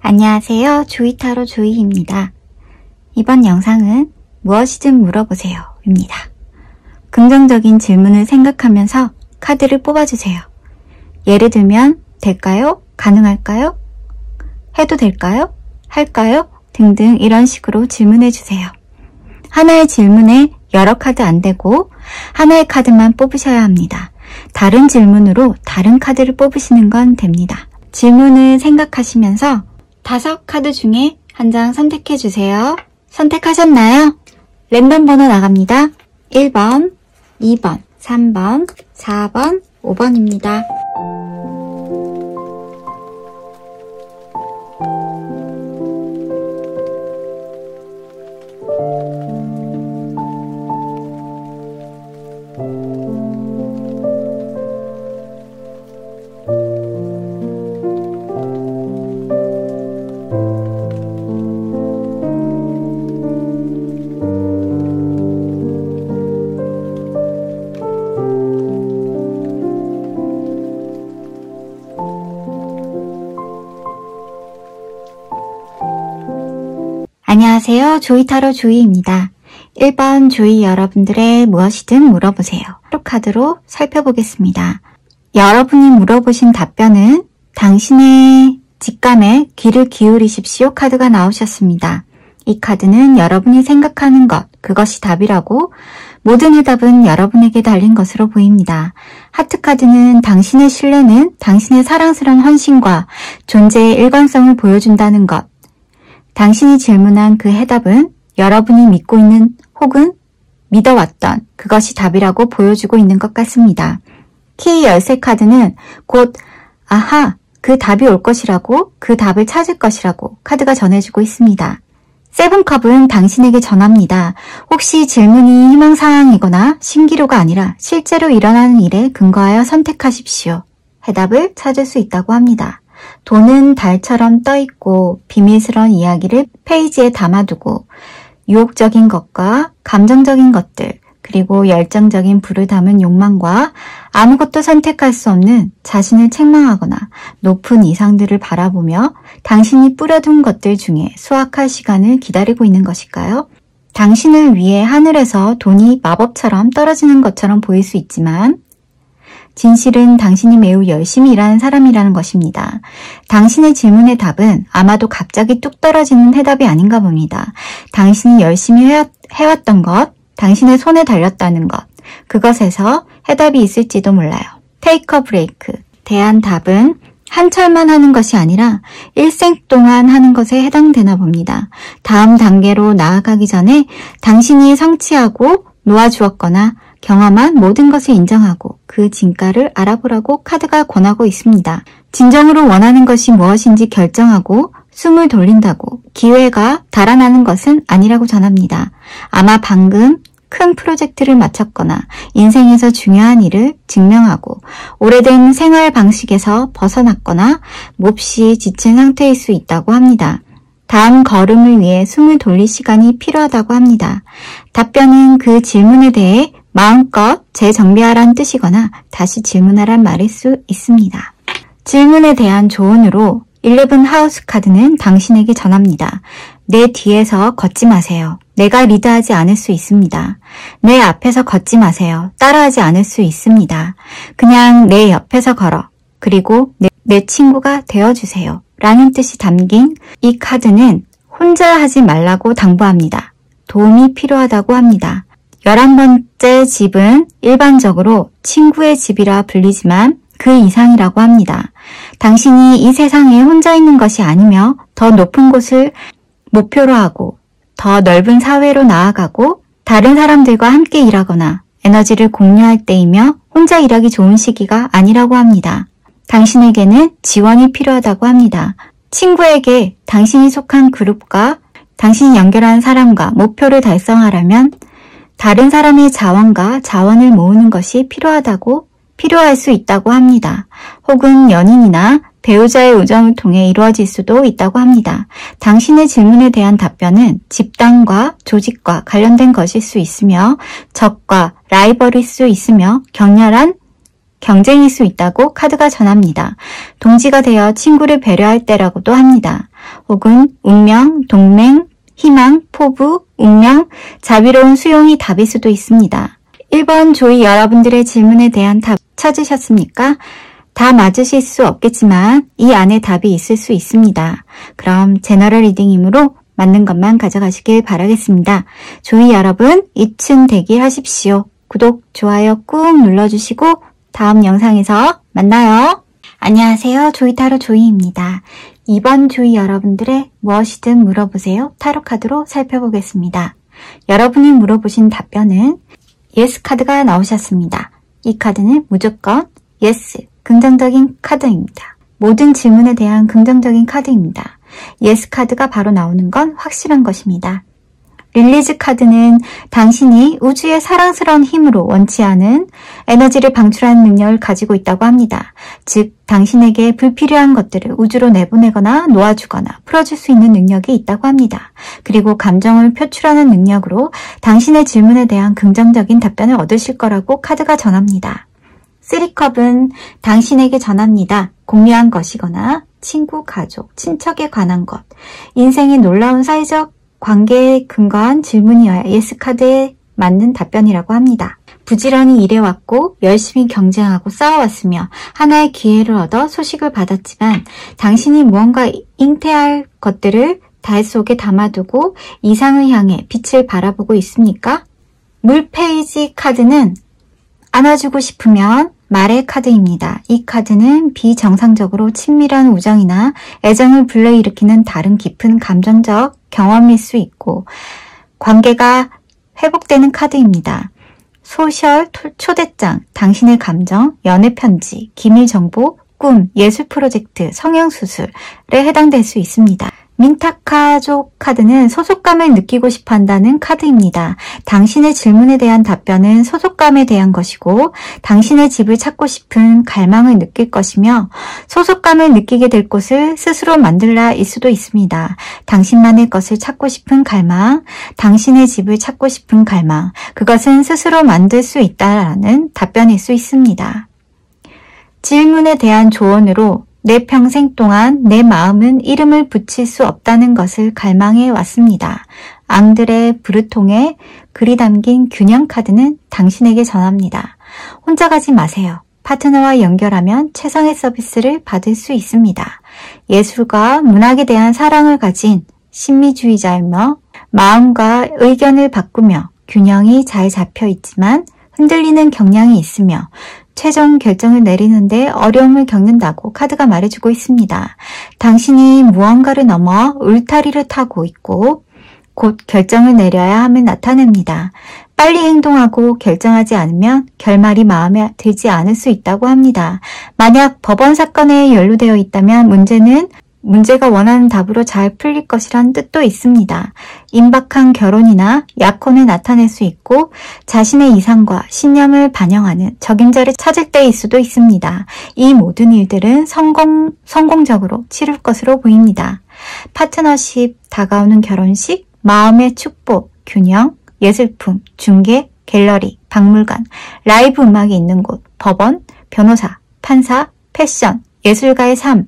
안녕하세요. 조이타로 조이입니다. 이번 영상은 무엇이든 물어보세요 입니다. 긍정적인 질문을 생각하면서 카드를 뽑아주세요. 예를 들면 될까요? 가능할까요? 해도 될까요? 할까요? 등등 이런 식으로 질문해주세요. 하나의 질문에 여러 카드 안 되고 하나의 카드만 뽑으셔야 합니다. 다른 질문으로 다른 카드를 뽑으시는 건 됩니다. 질문을 생각하시면서 5카드 중에 한 장 선택해주세요. 선택하셨나요? 랜덤 번호 나갑니다. 1번, 2번, 3번, 4번, 5번입니다. 안녕하세요. 조이타로 조이입니다. 1번 조이 여러분들의 무엇이든 물어보세요. 타로 카드로 살펴보겠습니다. 여러분이 물어보신 답변은 당신의 직감에 귀를 기울이십시오 카드가 나오셨습니다. 이 카드는 여러분이 생각하는 것, 그것이 답이라고 모든 해답은 여러분에게 달린 것으로 보입니다. 하트 카드는 당신의 신뢰는 당신의 사랑스러운 헌신과 존재의 일관성을 보여준다는 것. 당신이 질문한 그 해답은 여러분이 믿고 있는 혹은 믿어왔던 그것이 답이라고 보여주고 있는 것 같습니다. 키 열쇠 카드는 곧 아하, 그 답이 올 것이라고, 그 답을 찾을 것이라고 카드가 전해주고 있습니다. 세븐컵은 당신에게 전합니다. 혹시 질문이 희망사항이거나 신기루가 아니라 실제로 일어나는 일에 근거하여 선택하십시오. 해답을 찾을 수 있다고 합니다. 돈은 달처럼 떠있고 비밀스러운 이야기를 페이지에 담아두고 유혹적인 것과 감정적인 것들 그리고 열정적인 불을 담은 욕망과 아무것도 선택할 수 없는 자신을 책망하거나 높은 이상들을 바라보며 당신이 뿌려둔 것들 중에 수확할 시간을 기다리고 있는 것일까요? 당신을 위해 하늘에서 돈이 마법처럼 떨어지는 것처럼 보일 수 있지만 진실은 당신이 매우 열심히 일하는 사람이라는 것입니다. 당신의 질문의 답은 아마도 갑자기 뚝 떨어지는 해답이 아닌가 봅니다. 당신이 열심히 해왔던 것, 당신의 손에 달렸다는 것, 그것에서 해답이 있을지도 몰라요. 테이크 어 브레이크, 대한 답은 한철만 하는 것이 아니라 일생 동안 하는 것에 해당되나 봅니다. 다음 단계로 나아가기 전에 당신이 성취하고 놓아주었거나 경험한 모든 것을 인정하고 그 진가를 알아보라고 카드가 권하고 있습니다. 진정으로 원하는 것이 무엇인지 결정하고 숨을 돌린다고 기회가 달아나는 것은 아니라고 전합니다. 아마 방금 큰 프로젝트를 마쳤거나 인생에서 중요한 일을 증명하고 오래된 생활 방식에서 벗어났거나 몹시 지친 상태일 수 있다고 합니다. 다음 걸음을 위해 숨을 돌릴 시간이 필요하다고 합니다. 답변은 그 질문에 대해 마음껏 재정비하라는 뜻이거나 다시 질문하란 말일 수 있습니다. 질문에 대한 조언으로 11 하우스 카드는 당신에게 전합니다. 내 뒤에서 걷지 마세요. 내가 리드하지 않을 수 있습니다. 내 앞에서 걷지 마세요. 따라하지 않을 수 있습니다. 그냥 내 옆에서 걸어. 그리고 내 친구가 되어주세요. 라는 뜻이 담긴 이 카드는 혼자 하지 말라고 당부합니다. 도움이 필요하다고 합니다. 11번째 집은 일반적으로 친구의 집이라 불리지만 그 이상이라고 합니다. 당신이 이 세상에 혼자 있는 것이 아니며 더 높은 곳을 목표로 하고 더 넓은 사회로 나아가고 다른 사람들과 함께 일하거나 에너지를 공유할 때이며 혼자 일하기 좋은 시기가 아니라고 합니다. 당신에게는 지원이 필요하다고 합니다. 친구에게 당신이 속한 그룹과 당신이 연결한 사람과 목표를 달성하려면 다른 사람의 자원과 자원을 모으는 것이 필요할 수 있다고 합니다. 혹은 연인이나 배우자의 우정을 통해 이루어질 수도 있다고 합니다. 당신의 질문에 대한 답변은 집단과 조직과 관련된 것일 수 있으며 적과 라이벌일 수 있으며 격렬한 경쟁일 수 있다고 카드가 전합니다. 동지가 되어 친구를 배려할 때라고도 합니다. 혹은 운명, 동맹, 희망, 포부, 운명, 자비로운 수용이 답일 수도 있습니다. 1번 조이 여러분들의 질문에 대한 답 찾으셨습니까? 다 맞으실 수 없겠지만 이 안에 답이 있을 수 있습니다. 그럼 제너럴 리딩이므로 맞는 것만 가져가시길 바라겠습니다. 조이 여러분, 입춘 대기 하십시오. 구독, 좋아요 꾹 눌러주시고 다음 영상에서 만나요. 안녕하세요. 조이타로 조이입니다. 이번 조이 여러분들의 무엇이든 물어보세요. 타로 카드로 살펴보겠습니다. 여러분이 물어보신 답변은 예스 카드가 나오셨습니다. 이 카드는 무조건 예스, 긍정적인 카드입니다. 모든 질문에 대한 긍정적인 카드입니다. 예스 카드가 바로 나오는 건 확실한 것입니다. 릴리즈 카드는 당신이 우주의 사랑스러운 힘으로 원치 않은 에너지를 방출하는 능력을 가지고 있다고 합니다. 즉, 당신에게 불필요한 것들을 우주로 내보내거나 놓아주거나 풀어줄 수 있는 능력이 있다고 합니다. 그리고 감정을 표출하는 능력으로 당신의 질문에 대한 긍정적인 답변을 얻으실 거라고 카드가 전합니다. 3컵은 당신에게 전합니다. 공유한 것이거나 친구, 가족, 친척에 관한 것, 인생의 놀라운 사회적 관계에 근거한 질문이어야 예스카드에 맞는 답변이라고 합니다. 부지런히 일해왔고 열심히 경쟁하고 싸워왔으며 하나의 기회를 얻어 소식을 받았지만 당신이 무언가 잉태할 것들을 달 속에 담아두고 이상을 향해 빛을 바라보고 있습니까? 물 페이지 카드는 안아주고 싶으면 말의 카드입니다. 이 카드는 비정상적으로 친밀한 우정이나 애정을 불러일으키는 다른 깊은 감정적 경험일 수 있고 관계가 회복되는 카드입니다. 소셜 초대장, 당신의 감정, 연애 편지, 기밀 정보, 꿈, 예술 프로젝트, 성형수술에 해당될 수 있습니다. 민타카족 카드는 소속감을 느끼고 싶어 한다는 카드입니다. 당신의 질문에 대한 답변은 소속감에 대한 것이고 당신의 집을 찾고 싶은 갈망을 느낄 것이며 소속감을 느끼게 될 곳을 스스로 만들라일 수도 있습니다. 당신만의 것을 찾고 싶은 갈망, 당신의 집을 찾고 싶은 갈망, 그것은 스스로 만들 수 있다라는 답변일 수 있습니다. 질문에 대한 조언으로 내 평생 동안 내 마음은 이름을 붙일 수 없다는 것을 갈망해 왔습니다. 앙드레 브르통의 글이 담긴 균형 카드는 당신에게 전합니다. 혼자 가지 마세요. 파트너와 연결하면 최상의 서비스를 받을 수 있습니다. 예술과 문학에 대한 사랑을 가진 신미주의자이며 마음과 의견을 바꾸며 균형이 잘 잡혀 있지만 흔들리는 경향이 있으며 최종 결정을 내리는데 어려움을 겪는다고 카드가 말해주고 있습니다. 당신이 무언가를 넘어 울타리를 타고 있고 곧 결정을 내려야 함을 나타냅니다. 빨리 행동하고 결정하지 않으면 결말이 마음에 들지 않을 수 있다고 합니다. 만약 법원 사건에 연루되어 있다면 문제가 원하는 답으로 잘 풀릴 것이란 뜻도 있습니다. 임박한 결혼이나 약혼을 나타낼 수 있고 자신의 이상과 신념을 반영하는 적임자를 찾을 때일 수도 있습니다. 이 모든 일들은 성공적으로 치룰 것으로 보입니다. 파트너십, 다가오는 결혼식, 마음의 축복, 균형, 예술품, 중개, 갤러리, 박물관, 라이브 음악이 있는 곳, 법원, 변호사, 판사, 패션, 예술가의 삶,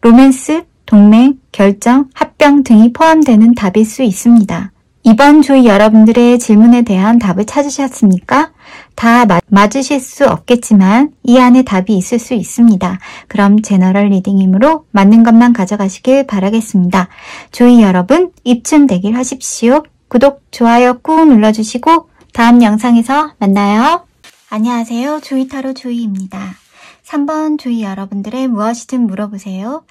로맨스, 동맹, 결정, 합병 등이 포함되는 답일 수 있습니다. 이번 조이 여러분들의 질문에 대한 답을 찾으셨습니까? 다 맞으실 수 없겠지만 이 안에 답이 있을 수 있습니다. 그럼 제너럴 리딩이므로 맞는 것만 가져가시길 바라겠습니다. 조이 여러분, 입춘 대길 하십시오. 구독, 좋아요 꾹 눌러주시고 다음 영상에서 만나요. 안녕하세요. 조이타로 조이입니다. 3번 조이 여러분들의 무엇이든 물어보세요.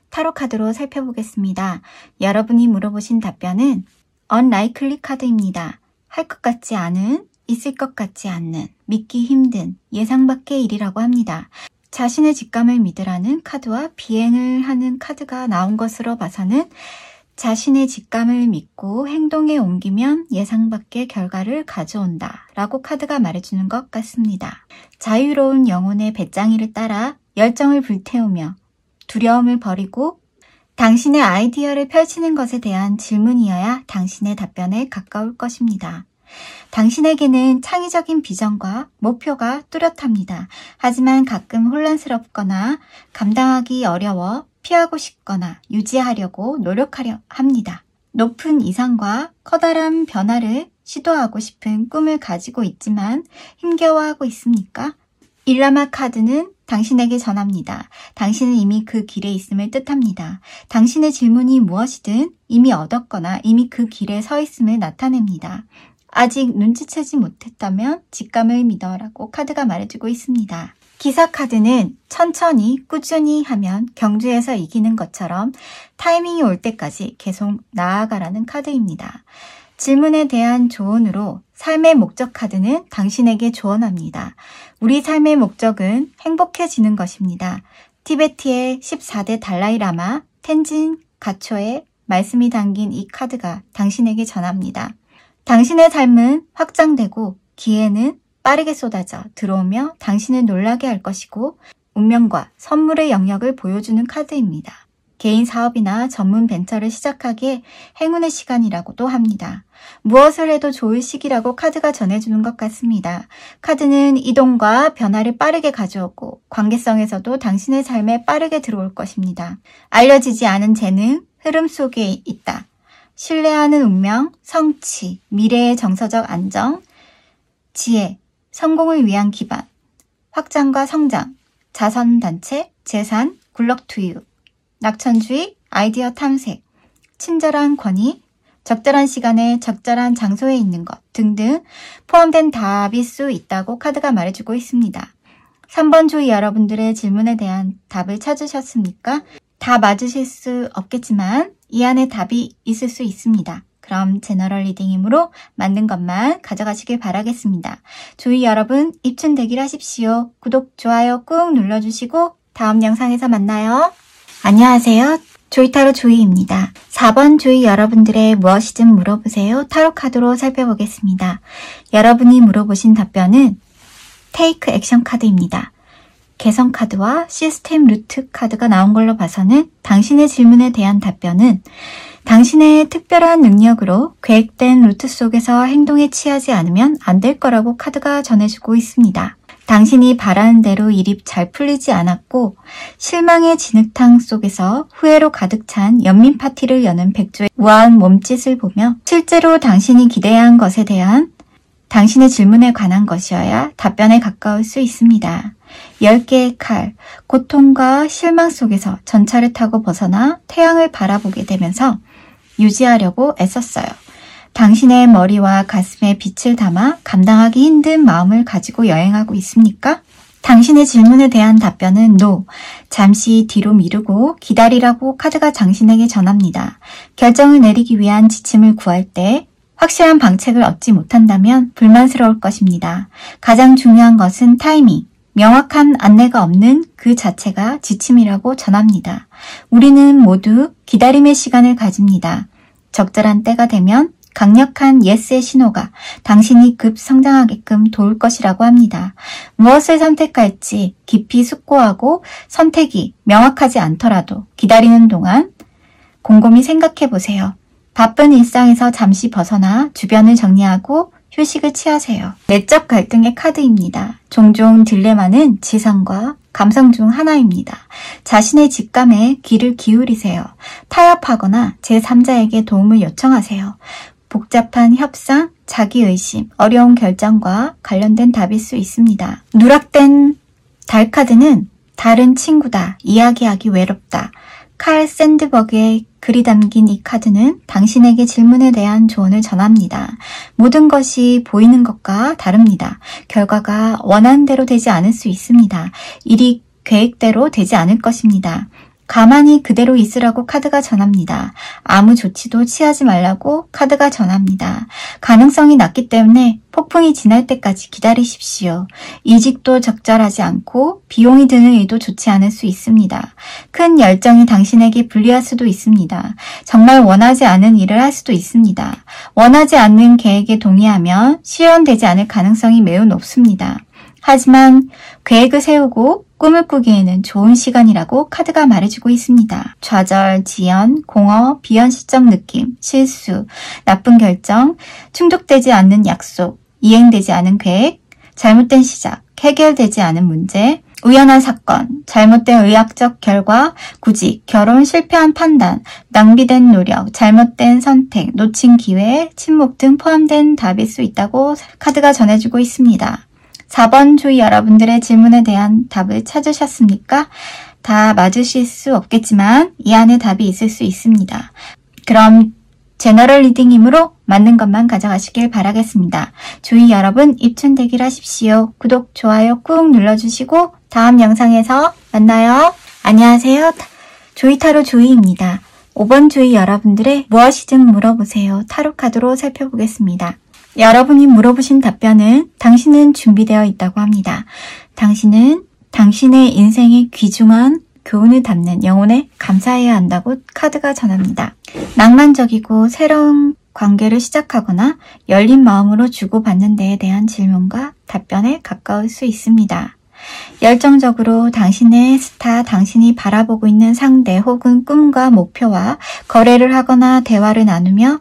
타로 카드로 살펴보겠습니다. 여러분이 물어보신 답변은 unlikely 카드입니다. 할 것 같지 않은, 있을 것 같지 않는, 믿기 힘든, 예상 밖의 일이라고 합니다. 자신의 직감을 믿으라는 카드와 비행을 하는 카드가 나온 것으로 봐서는 자신의 직감을 믿고 행동에 옮기면 예상 밖의 결과를 가져온다 라고 카드가 말해주는 것 같습니다. 자유로운 영혼의 배짱이를 따라 열정을 불태우며 두려움을 버리고 당신의 아이디어를 펼치는 것에 대한 질문이어야 당신의 답변에 가까울 것입니다. 당신에게는 창의적인 비전과 목표가 뚜렷합니다. 하지만 가끔 혼란스럽거나 감당하기 어려워 피하고 싶거나 유지하려고 노력하려 합니다. 높은 이상과 커다란 변화를 시도하고 싶은 꿈을 가지고 있지만 힘겨워하고 있습니까? 일라마 카드는 당신에게 전합니다. 당신은 이미 그 길에 있음을 뜻합니다. 당신의 질문이 무엇이든 이미 얻었거나 이미 그 길에 서 있음을 나타냅니다. 아직 눈치채지 못했다면 직감을 믿어라고 카드가 말해주고 있습니다. 기사 카드는 천천히 꾸준히 하면 경주에서 이기는 것처럼 타이밍이 올 때까지 계속 나아가라는 카드입니다. 질문에 대한 조언으로 삶의 목적 카드는 당신에게 조언합니다. 우리 삶의 목적은 행복해지는 것입니다. 티베트의 14대 달라이라마 텐진 가초의 말씀이 담긴 이 카드가 당신에게 전합니다. 당신의 삶은 확장되고 기회는 빠르게 쏟아져 들어오며 당신을 놀라게 할 것이고 운명과 선물의 영역을 보여주는 카드입니다. 개인 사업이나 전문 벤처를 시작하기에 행운의 시간이라고도 합니다. 무엇을 해도 좋을 시기라고 카드가 전해주는 것 같습니다. 카드는 이동과 변화를 빠르게 가져오고 관계성에서도 당신의 삶에 빠르게 들어올 것입니다. 알려지지 않은 재능, 흐름 속에 있다. 신뢰하는 운명, 성취, 미래의 정서적 안정, 지혜, 성공을 위한 기반, 확장과 성장, 자선단체, 재산, 굴럭 투유, 낙천주의, 아이디어 탐색, 친절한 권위, 적절한 시간에 적절한 장소에 있는 것 등등 포함된 답일 수 있다고 카드가 말해주고 있습니다. 3번 주의 여러분들의 질문에 대한 답을 찾으셨습니까? 다 맞으실 수 없겠지만 이 안에 답이 있을 수 있습니다. 그럼 제너럴 리딩이므로 맞는 것만 가져가시길 바라겠습니다. 주의 여러분 입춘되길 하십시오. 구독, 좋아요 꾹 눌러주시고 다음 영상에서 만나요. 안녕하세요. 조이타로 조이입니다. 4번 조이 여러분들의 무엇이든 물어보세요. 타로 카드로 살펴보겠습니다. 여러분이 물어보신 답변은 테이크 액션 카드입니다. 개성 카드와 시스템 루트 카드가 나온 걸로 봐서는 당신의 질문에 대한 답변은 당신의 특별한 능력으로 계획된 루트 속에서 행동에 취하지 않으면 안 될 거라고 카드가 전해주고 있습니다. 당신이 바라는 대로 일이 잘 풀리지 않았고 실망의 진흙탕 속에서 후회로 가득 찬 연민 파티를 여는 백조의 우아한 몸짓을 보며 실제로 당신이 기대한 것에 대한 당신의 질문에 관한 것이어야 답변에 가까울 수 있습니다. 10개의 칼, 고통과 실망 속에서 전차를 타고 벗어나 태양을 바라보게 되면서 유지하려고 애썼어요. 당신의 머리와 가슴에 빛을 담아 감당하기 힘든 마음을 가지고 여행하고 있습니까? 당신의 질문에 대한 답변은 NO, 잠시 뒤로 미루고 기다리라고 카드가 당신에게 전합니다. 결정을 내리기 위한 지침을 구할 때 확실한 방책을 얻지 못한다면 불만스러울 것입니다. 가장 중요한 것은 타이밍, 명확한 안내가 없는 그 자체가 지침이라고 전합니다. 우리는 모두 기다림의 시간을 가집니다. 적절한 때가 되면 강력한 예스의 신호가 당신이 급 성장하게끔 도울 것이라고 합니다. 무엇을 선택할지 깊이 숙고하고 선택이 명확하지 않더라도 기다리는 동안 곰곰이 생각해 보세요. 바쁜 일상에서 잠시 벗어나 주변을 정리하고 휴식을 취하세요. 내적 갈등의 카드입니다. 종종 딜레마는 지성과 감성 중 하나입니다. 자신의 직감에 귀를 기울이세요. 타협하거나 제3자에게 도움을 요청하세요. 복잡한 협상, 자기의심, 어려운 결정과 관련된 답일 수 있습니다. 누락된 달 카드는 다른 친구다, 이야기하기 외롭다. 칼 샌드버그의 글이 담긴 이 카드는 당신에게 질문에 대한 조언을 전합니다. 모든 것이 보이는 것과 다릅니다. 결과가 원하는 대로 되지 않을 수 있습니다. 일이 계획대로 되지 않을 것입니다. 가만히 그대로 있으라고 카드가 전합니다. 아무 조치도 취하지 말라고 카드가 전합니다. 가능성이 낮기 때문에 폭풍이 지날 때까지 기다리십시오. 이직도 적절하지 않고 비용이 드는 일도 좋지 않을 수 있습니다. 큰 열정이 당신에게 불리할 수도 있습니다. 정말 원하지 않은 일을 할 수도 있습니다. 원하지 않는 계획에 동의하면 실현되지 않을 가능성이 매우 높습니다. 하지만 계획을 세우고 꿈을 꾸기에는 좋은 시간이라고 카드가 말해주고 있습니다. 좌절, 지연, 공허, 비현실적 느낌, 실수, 나쁜 결정, 충족되지 않는 약속, 이행되지 않은 계획, 잘못된 시작, 해결되지 않은 문제, 우연한 사건, 잘못된 의학적 결과, 구직, 결혼 실패한 판단, 낭비된 노력, 잘못된 선택, 놓친 기회, 침묵 등 포함된 답일 수 있다고 카드가 전해주고 있습니다. 4번 조이 여러분들의 질문에 대한 답을 찾으셨습니까? 다 맞으실 수 없겠지만 이 안에 답이 있을 수 있습니다. 그럼 제너럴 리딩이므로 맞는 것만 가져가시길 바라겠습니다. 조이 여러분 입춘대길 하십시오. 구독, 좋아요 꾹 눌러주시고 다음 영상에서 만나요. 안녕하세요. 조이타로 조이입니다. 5번 조이 여러분들의 무엇이든 물어보세요. 타로카드로 살펴보겠습니다. 여러분이 물어보신 답변은 당신은 준비되어 있다고 합니다. 당신은 당신의 인생의 귀중한 교훈을 담는 영혼에 감사해야 한다고 카드가 전합니다. 낭만적이고 새로운 관계를 시작하거나 열린 마음으로 주고받는 데에 대한 질문과 답변에 가까울 수 있습니다. 열정적으로 당신의 스타, 당신이 바라보고 있는 상대 혹은 꿈과 목표와 거래를 하거나 대화를 나누며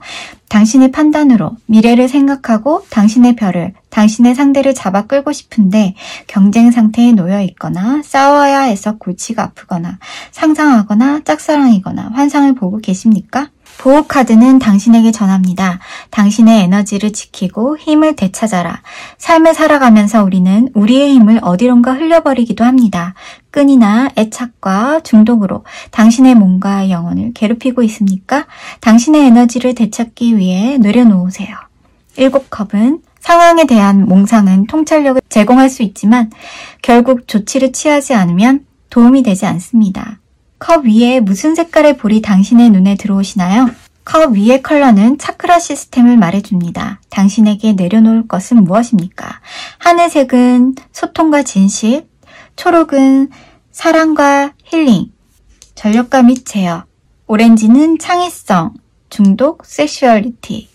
당신의 판단으로 미래를 생각하고 당신의 별을, 당신의 상대를 잡아 끌고 싶은데 경쟁 상태에 놓여 있거나 싸워야 해서 골치가 아프거나 상상하거나 짝사랑이거나 환상을 보고 계십니까? 보호카드는 당신에게 전합니다. 당신의 에너지를 지키고 힘을 되찾아라. 삶을 살아가면서 우리는 우리의 힘을 어디론가 흘려버리기도 합니다. 끈이나 애착과 중독으로 당신의 몸과 영혼을 괴롭히고 있습니까? 당신의 에너지를 되찾기 위해 내려놓으세요. 7컵은 상황에 대한 몽상은 통찰력을 제공할 수 있지만 결국 조치를 취하지 않으면 도움이 되지 않습니다. 컵 위에 무슨 색깔의 볼이 당신의 눈에 들어오시나요? 컵 위의 컬러는 차크라 시스템을 말해줍니다. 당신에게 내려놓을 것은 무엇입니까? 하늘색은 소통과 진실, 초록은 사랑과 힐링, 전력과 및 제어, 오렌지는 창의성, 중독, 섹슈얼리티,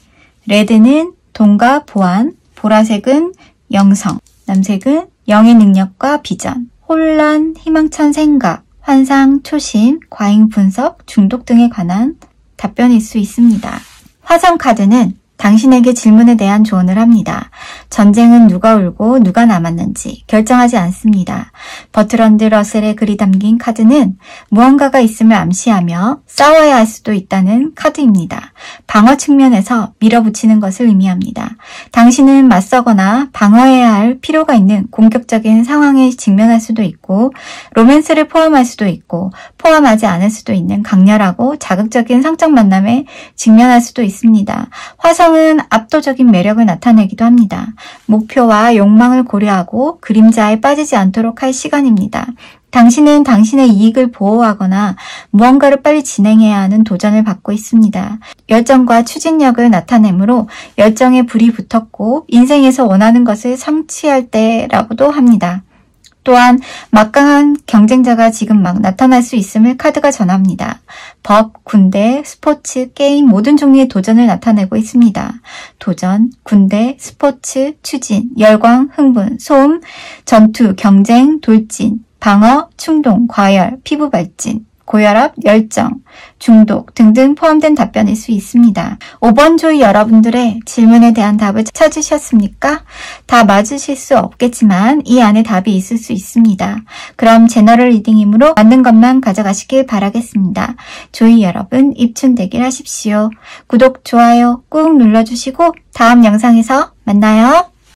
레드는 돈과 보안, 보라색은 영성, 남색은 영의 능력과 비전, 혼란, 희망찬 생각, 환상, 초심, 과잉 분석, 중독 등에 관한 답변일 수 있습니다. 화성 카드는 당신에게 질문에 대한 조언을 합니다. 전쟁은 누가 울고 누가 남았는지 결정하지 않습니다. 버트런드 러셀의 글이 담긴 카드는 무언가가 있음을 암시하며 싸워야 할 수도 있다는 카드입니다. 방어 측면에서 밀어붙이는 것을 의미합니다. 당신은 맞서거나 방어해야 할 필요가 있는 공격적인 상황에 직면할 수도 있고 로맨스를 포함할 수도 있고 포함하지 않을 수도 있는 강렬하고 자극적인 성적 만남에 직면할 수도 있습니다. 화성은 압도적인 매력을 나타내기도 합니다. 목표와 욕망을 고려하고 그림자에 빠지지 않도록 할 시간입니다. 당신은 당신의 이익을 보호하거나 무언가를 빨리 진행해야 하는 도전을 받고 있습니다. 열정과 추진력을 나타내므로 열정에 불이 붙었고 인생에서 원하는 것을 성취할 때라고도 합니다. 또한 막강한 경쟁자가 지금 막 나타날 수 있음을 카드가 전합니다. 법, 군대, 스포츠, 게임 모든 종류의 도전을 나타내고 있습니다. 도전, 군대, 스포츠, 추진, 열광, 흥분, 소음, 전투, 경쟁, 돌진, 방어, 충동, 과열, 피부 발진, 고혈압, 열정, 중독 등등 포함된 답변일 수 있습니다. 5번 조이 여러분들의 질문에 대한 답을 찾으셨습니까? 다 맞으실 수 없겠지만 이 안에 답이 있을 수 있습니다. 그럼 제너럴 리딩이므로 맞는 것만 가져가시길 바라겠습니다. 조이 여러분 입춘대길 하십시오. 구독, 좋아요 꾹 눌러주시고 다음 영상에서 만나요.